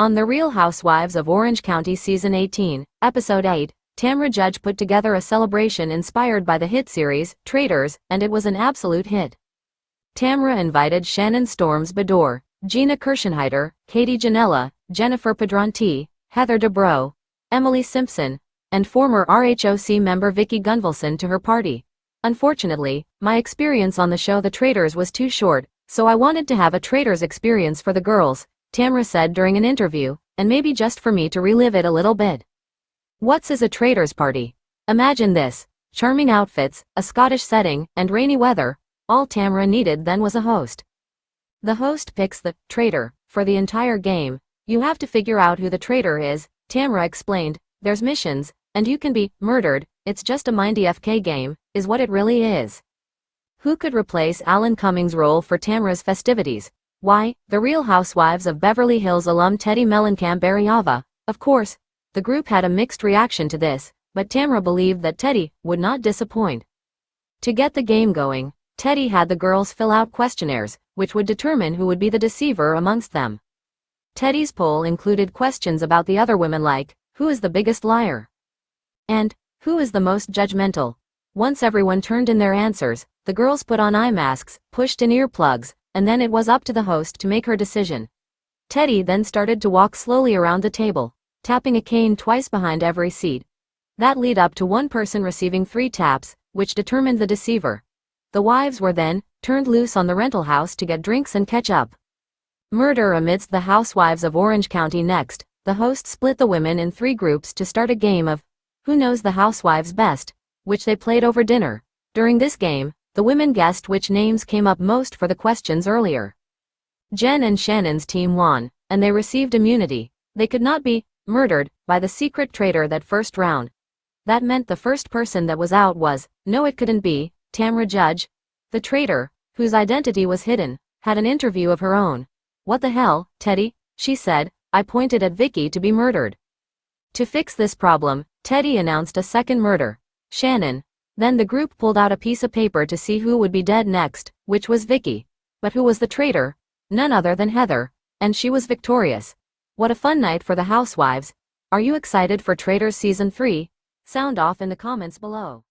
On The Real Housewives of Orange County Season 18, Episode 8, Tamra Judge put together a celebration inspired by the hit series, Traitors, and it was an absolute hit. Tamra invited Shannon Storms Bedore, Gina Kirschenheiter, Katie Janela, Jennifer Pedranti, Heather Dubrow, Emily Simpson, and former RHOC member Vicki Gunvalson to her party. Unfortunately, my experience on the show The Traitors was too short, so I wanted to have a Traitors experience for the girls, Tamra said during an interview, and maybe just for me to relive it a little bit. What's a Traitors party? Imagine this: charming outfits, a Scottish setting, and rainy weather. All Tamra needed then was a host. The host picks the traitor for the entire game. You have to figure out who the traitor is, Tamra explained. There's missions, and you can be murdered. It's just a mindy FK game, is what it really is. Who could replace Alan Cummings' role for Tamra's festivities? Why, The Real Housewives of Beverly Hills alum Teddi Mellencamp-Berriava. Of course, the group had a mixed reaction to this, but Tamra believed that Teddi would not disappoint. To get the game going, Teddi had the girls fill out questionnaires, which would determine who would be the deceiver amongst them. Teddi's poll included questions about the other women like, who is the biggest liar? And, who is the most judgmental? Once everyone turned in their answers, the girls put on eye masks, pushed in earplugs, and then it was up to the host to make her decision. Teddi then started to walk slowly around the table, tapping a cane twice behind every seat. That led up to one person receiving 3 taps, which determined the deceiver. The wives were then turned loose on the rental house to get drinks and catch up. Murder amidst the Housewives of Orange County. Next, the host split the women in 3 groups to start a game of Who Knows the Housewives Best, which they played over dinner. During this game, the women guessed which names came up most for the questions earlier. Jen and Shannon's team won, and they received immunity. They could not be murdered by the secret traitor that first round. That meant the first person that was out was, no, it couldn't be, Tamra Judge. The traitor, whose identity was hidden, had an interview of her own. What the hell, Teddi? She said. I pointed at Vicki to be murdered. To fix this problem, Teddi announced a second murder, Shannon. Then the group pulled out a piece of paper to see who would be dead next, which was Vicki. But who was the traitor? None other than Heather. And she was victorious. What a fun night for the Housewives. Are you excited for Traitors Season 3? Sound off in the comments below.